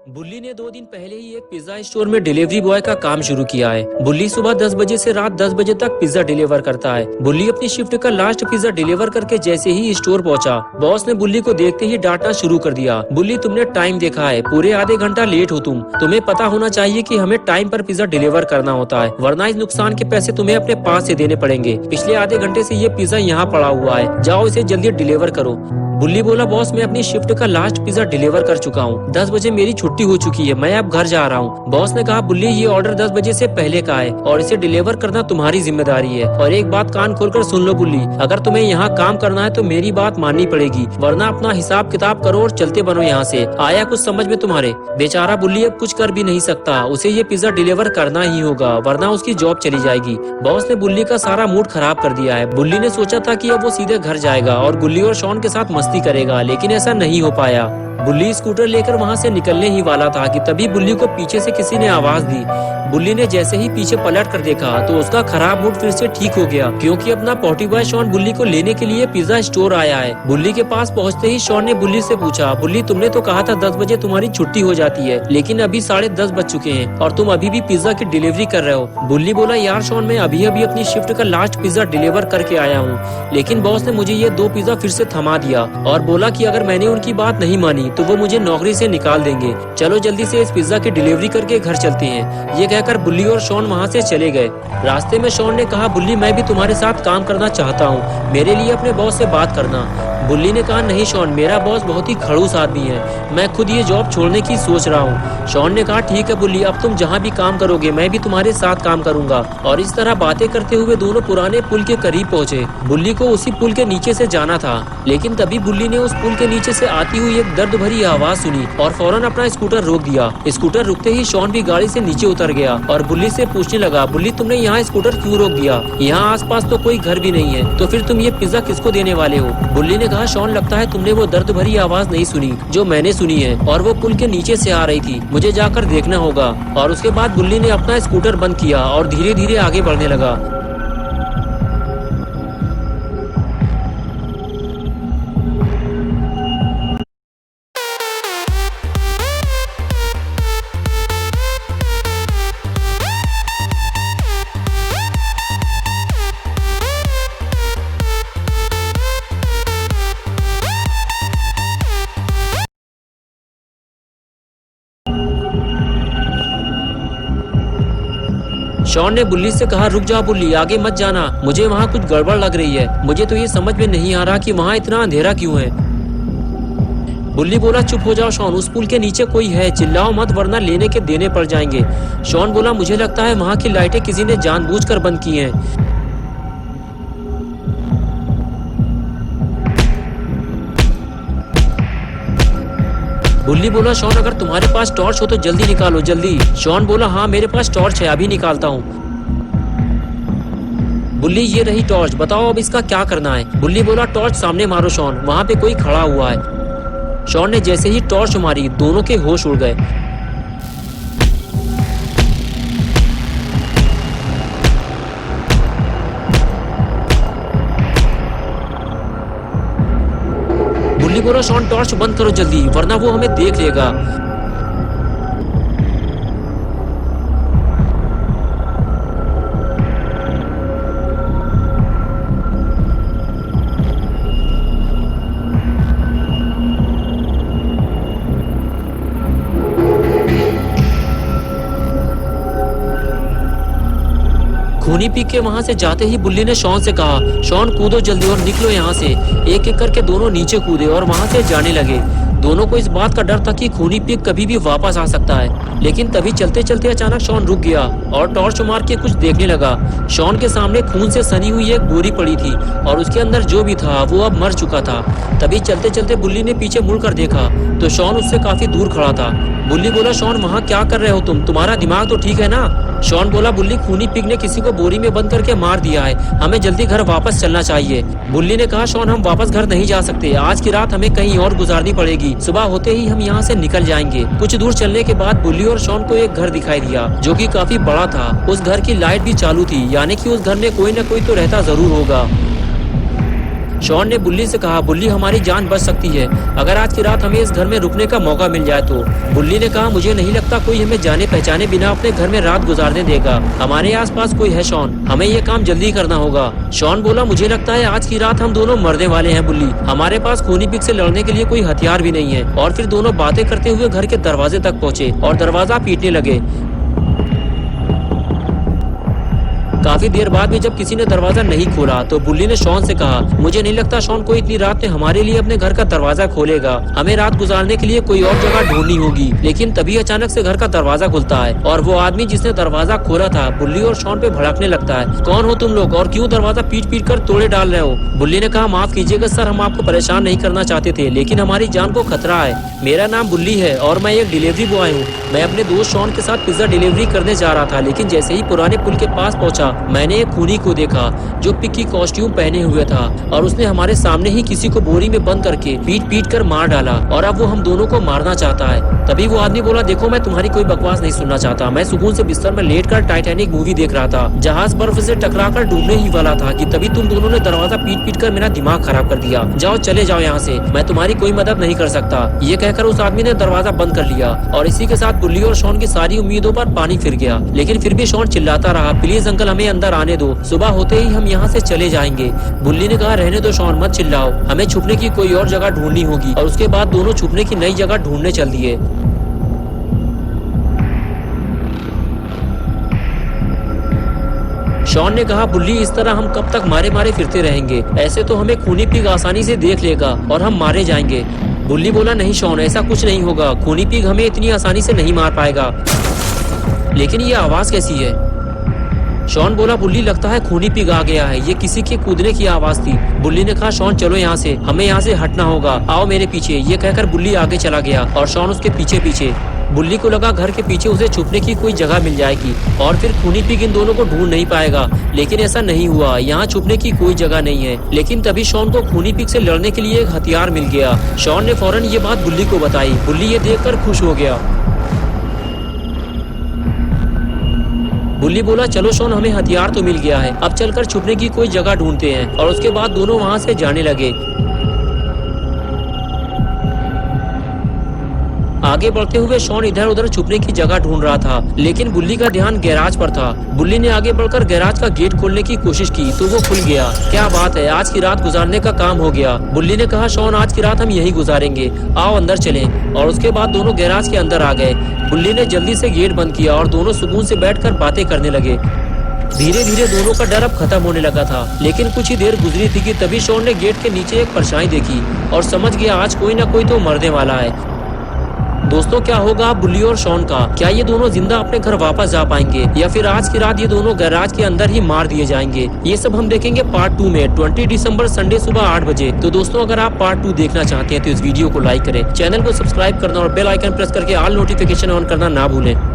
बुल्ली ने 2 दिन पहले ही एक पिज्जा स्टोर में डिलीवरी बॉय का काम शुरू किया है। बुल्ली सुबह 10 बजे से रात 10 बजे तक पिज्जा डिलीवर करता है। बुल्ली अपनी शिफ्ट का लास्ट पिज्जा डिलीवर करके जैसे ही स्टोर पहुंचा, बॉस ने बुल्ली को देखते ही डांटना शुरू कर दिया। बुल्ली, तुमने टाइम देखा है, पूरे आधे घंटा लेट हो तुम्हें पता होना चाहिए कि हमें टाइम पर पिज्जा डिलीवर करना होता है, वरना इस नुकसान के पैसे तुम्हें अपने पास से देने पड़ेंगे। पिछले आधे घंटे से ये पिज्जा यहाँ पड़ा हुआ है, जाओ इसे जल्दी डिलीवर करो। बुल्ली बोला, बॉस मैं अपनी शिफ्ट का लास्ट पिज्जा डिलीवर कर चुका हूँ, 10 बजे मेरी छुट्टी हो चुकी है, मैं अब घर जा रहा हूँ। बॉस ने कहा, बुल्ली ये ऑर्डर 10 बजे से पहले का है और इसे डिलीवर करना तुम्हारी जिम्मेदारी है। और एक बात कान खोलकर सुन लो बुल्ली, अगर तुम्हें यहाँ काम करना है तो मेरी बात माननी पड़ेगी, वरना अपना हिसाब किताब करो और चलते बनो यहाँ से। आया कुछ समझ में तुम्हारे? बेचारा बुल्ली अब कुछ कर भी नहीं सकता, उसे ये पिज्जा डिलीवर करना ही होगा, वरना उसकी जॉब चली जाएगी। बॉस ने बुल्ली का सारा मूड खराब कर दिया है। बुल्ली ने सोचा था कि अब वो सीधे घर जाएगा और गुल्ली और शॉन के साथ मस्ती करेगा, लेकिन ऐसा नहीं हो पाया। बुल्ली स्कूटर लेकर वहाँ से निकलने ही वाला था कि तभी बुल्ली को पीछे से किसी ने आवाज दी। बुल्ली ने जैसे ही पीछे पलट कर देखा तो उसका खराब मूड फिर से ठीक हो गया, क्योंकि अपना पॉटी बॉय शॉन बुल्ली को लेने के लिए पिज्जा स्टोर आया है। बुल्ली के पास पहुँचते ही शॉन ने बुल्ली से पूछा, बुल्ली तुमने तो कहा था 10 बजे तुम्हारी छुट्टी हो जाती है, लेकिन अभी 10:30 बज चुके हैं और तुम अभी भी पिज्जा की डिलीवरी कर रहे हो। बुल्ली बोला, यार शॉन मैं अभी अपनी शिफ्ट का लास्ट पिज्जा डिलीवर करके आया हूँ, लेकिन बॉस ने मुझे ये 2 पिज्जा फिर से थमा दिया और बोला कि अगर मैंने उनकी बात नहीं मानी तो वो मुझे नौकरी से निकाल देंगे। चलो जल्दी से इस पिज्जा की डिलीवरी करके घर चलते हैं। ये कहकर बुल्ली और शॉन वहाँ से चले गए। रास्ते में शॉन ने कहा, बुल्ली मैं भी तुम्हारे साथ काम करना चाहता हूँ, मेरे लिए अपने बॉस से बात करना। बुल्ली ने कहा, नहीं शॉन, मेरा बॉस बहुत ही खड़ूस आदमी है, मैं खुद ये जॉब छोड़ने की सोच रहा हूँ। शॉन ने कहा, ठीक है बुल्ली, अब तुम जहाँ भी काम करोगे मैं भी तुम्हारे साथ काम करूंगा। और इस तरह बातें करते हुए दोनों पुराने पुल के करीब पहुँचे। बुल्ली को उसी पुल के नीचे से जाना था, लेकिन तभी बुल्ली ने उस पुल के नीचे से आती हुई एक दर्द भरी आवाज सुनी और फौरन अपना स्कूटर रोक दिया। स्कूटर रुकते ही शॉन भी गाड़ी से नीचे उतर गया और बुल्ली से पूछने लगा, बुल्ली तुमने यहाँ स्कूटर क्यों रोक दिया? यहाँ आसपास तो कोई घर भी नहीं है, तो फिर तुम ये पिज्जा किसको देने वाले हो? बुल्ली ने कहा, शॉन लगता है तुमने वो दर्द भरी आवाज नहीं सुनी जो मैंने सुनी है, और वो पुल के नीचे से आ रही थी, मुझे जाकर देखना होगा। और उसके बाद बुल्ली ने अपना स्कूटर बंद किया और धीरे धीरे आगे बढ़ने लगा। शॉन ने बुल्ली से कहा, रुक जाओ बुल्ली, आगे मत जाना, मुझे वहाँ कुछ गड़बड़ लग रही है, मुझे तो ये समझ में नहीं आ रहा कि वहाँ इतना अंधेरा क्यों है। बुल्ली बोला, चुप हो जाओ शॉन, उस पुल के नीचे कोई है, चिल्लाओ मत वरना लेने के देने पड़ जाएंगे। शॉन बोला, मुझे लगता है वहाँ की लाइटें किसी ने जानबूझकर बंद की हैं। बुल्ली बोला, शॉन अगर तुम्हारे पास टॉर्च हो तो जल्दी निकालो, जल्दी। शॉन बोला, हाँ मेरे पास टॉर्च है, अभी निकालता हूँ। बुल्ली, ये रही टॉर्च, बताओ अब इसका क्या करना है? बुल्ली बोला, टॉर्च सामने मारो शॉन, वहाँ पे कोई खड़ा हुआ है। शॉन ने जैसे ही टॉर्च मारी दोनों के होश उड़ गए। बुल्ली बोला, शॉन टॉर्च बंद करो जल्दी, वरना वो हमें देख लेगा। खूनी पी के वहाँ से जाते ही बुल्ली ने शॉन से कहा, शॉन कूदो जल्दी और निकलो यहाँ से। एक एक करके दोनों नीचे कूदे और वहाँ से जाने लगे। दोनों को इस बात का डर था कि खूनी पीक कभी भी वापस आ सकता है, लेकिन तभी चलते चलते अचानक शॉन रुक गया और टॉर्च मार के कुछ देखने लगा। शॉन के सामने खून से सनी हुई एक बोरी पड़ी थी और उसके अंदर जो भी था वो अब मर चुका था। तभी चलते चलते बुल्ली ने पीछे मुड़कर देखा तो शॉन उससे काफी दूर खड़ा था। बुल्ली बोला, शॉन वहाँ क्या कर रहे हो तुम? तुम्हारा दिमाग तो ठीक है ना? शॉन बोला, बुल्ली खूनी पिग ने किसी को बोरी में बंद करके मार दिया है, हमें जल्दी घर वापस चलना चाहिए। बुल्ली ने कहा, शॉन हम वापस घर नहीं जा सकते, आज की रात हमें कहीं और गुजारनी पड़ेगी, सुबह होते ही हम यहाँ से निकल जाएंगे। कुछ दूर चलने के बाद बुल्ली और शॉन को एक घर दिखाई दिया जो कि काफी बड़ा था। उस घर की लाइट भी चालू थी, यानी कि उस घर में कोई न कोई तो रहता जरूर होगा। शॉन ने बुल्ली से कहा, बुल्ली हमारी जान बच सकती है अगर आज की रात हमें इस घर में रुकने का मौका मिल जाए तो। बुल्ली ने कहा, मुझे नहीं लगता कोई हमें जाने पहचाने बिना अपने घर में रात गुजारने देगा। हमारे आसपास कोई है शॉन, हमें ये काम जल्दी करना होगा। शॉन बोला, मुझे लगता है आज की रात हम दोनों मरने वाले हैं बुल्ली। हमारे पास खूनी पिग से लड़ने के लिए कोई हथियार भी नहीं है। और फिर दोनों बातें करते हुए घर के दरवाजे तक पहुंचे और दरवाजा पीटने लगे। काफी देर बाद भी जब किसी ने दरवाजा नहीं खोला तो बुल्ली ने शॉन से कहा, मुझे नहीं लगता शॉन कोई इतनी रात में हमारे लिए अपने घर का दरवाजा खोलेगा। हमें रात गुजारने के लिए कोई और जगह ढूंढनी होगी। लेकिन तभी अचानक से घर का दरवाजा खुलता है और वो आदमी जिसने दरवाजा खोला था बुल्ली और शॉन पे भड़कने लगता है। कौन हो तुम लोग और क्यों दरवाजा पीट पीट कर तोड़े डाल रहे हो? बुल्ली ने कहा, माफ कीजिएगा सर, हम आपको परेशान नहीं करना चाहते थे लेकिन हमारी जान को खतरा है। मेरा नाम बुल्ली है और मैं एक डिलीवरी बॉय हूँ। मैं अपने दोस्त शॉन के साथ पिज्जा डिलीवरी करने जा रहा था, लेकिन जैसे ही पुराने पुल के पास पहुंचा मैंने एक खूनी को देखा जो पिग की कॉस्ट्यूम पहने हुए था और उसने हमारे सामने ही किसी को बोरी में बंद करके पीट पीट कर मार डाला और अब वो हम दोनों को मारना चाहता है। तभी वो आदमी बोला, देखो मैं तुम्हारी कोई बकवास नहीं सुनना चाहता। मैं सुकून से बिस्तर में लेटकर टाइटैनिक मूवी देख रहा था। जहाज बर्फ से टकराकर डूबने ही वाला था कि तभी तुम दोनों ने दरवाजा पीट पीट कर मेरा दिमाग खराब कर दिया। जाओ चले जाओ यहाँ से, मैं तुम्हारी कोई मदद नहीं कर सकता। ये कहकर उस आदमी ने दरवाजा बंद कर लिया और इसी के साथ बुल्ली और शॉन की सारी उम्मीदों पर पानी फिर गया। लेकिन फिर भी शॉन चिल्लाता रहा, प्लीज अंकल हमें अंदर आने दो, सुबह होते ही हम यहाँ से चले जाएंगे। बुल्ली ने कहा, रहने दो शॉन, मत चिल्लाओ, हमें छुपने की कोई और जगह ढूंढनी होगी। और उसके बाद दोनों छुपने की नई जगह ढूंढने चल दिए। शॉन ने कहा, बुल्ली इस तरह हम कब तक मारे मारे फिरते रहेंगे? ऐसे तो हमें खूनी पिग आसानी से देख लेगा और हम मारे जाएंगे। बुल्ली बोला, नहीं शॉन, ऐसा कुछ नहीं होगा, खूनी पिग हमें इतनी आसानी से नहीं मार पाएगा। लेकिन ये आवाज कैसी है? शॉन बोला, बुल्ली लगता है खूनी पिग आ गया है, ये किसी के कूदने की आवाज थी। बुल्ली ने कहा, शॉन चलो यहाँ से, हमें यहाँ से हटना होगा, आओ मेरे पीछे। ये कहकर बुल्ली आगे चला गया और शॉन उसके पीछे पीछे। बुल्ली को लगा घर के पीछे उसे छुपने की कोई जगह मिल जाएगी और फिर खूनी पिग इन दोनों को ढूंढ नहीं पाएगा। लेकिन ऐसा नहीं हुआ, यहाँ छुपने की कोई जगह नहीं है। लेकिन तभी शॉन को खूनी पिग से लड़ने के लिए एक हथियार मिल गया। शॉन ने फौरन ये बात बुल्ली को बताई। बुल्ली ये देखकर खुश हो गया। बुल्ली बोला, चलो शॉन, हमें हथियार तो मिल गया है, अब चलकर छुपने की कोई जगह ढूंढते हैं। और उसके बाद दोनों वहाँ से जाने लगे। आगे बढ़ते हुए शॉन इधर उधर छुपने की जगह ढूंढ रहा था, लेकिन बुल्ली का ध्यान गैराज पर था। बुल्ली ने आगे बढ़कर गैराज का गेट खोलने की कोशिश की तो वो खुल गया। क्या बात है, आज की रात गुजारने का काम हो गया। बुल्ली ने कहा, शॉन आज की रात हम यही गुजारेंगे, आओ अंदर चलें। और उसके बाद दोनों गैराज के अंदर आ गए। बुल्ली ने जल्दी से गेट बंद किया और दोनों सुकून से बैठकर बातें करने लगे। धीरे धीरे दोनों का डर अब खत्म होने लगा था। लेकिन कुछ ही देर गुजरी थी कि तभी शॉन ने गेट के नीचे एक परछाई देखी और समझ गया आज कोई ना कोई तो मरने वाला है। दोस्तों, क्या होगा बुल्ली और शॉन का? क्या ये दोनों जिंदा अपने घर वापस जा पाएंगे या फिर आज की रात ये दोनों गैराज के अंदर ही मार दिए जाएंगे? ये सब हम देखेंगे पार्ट 2 में 20 दिसंबर संडे सुबह 8 बजे। तो दोस्तों, अगर आप पार्ट 2 देखना चाहते हैं तो इस वीडियो को लाइक करें, चैनल को सब्सक्राइब करना और बेल आइकन प्रेस करके ऑल नोटिफिकेशन ऑन करना ना भूलें।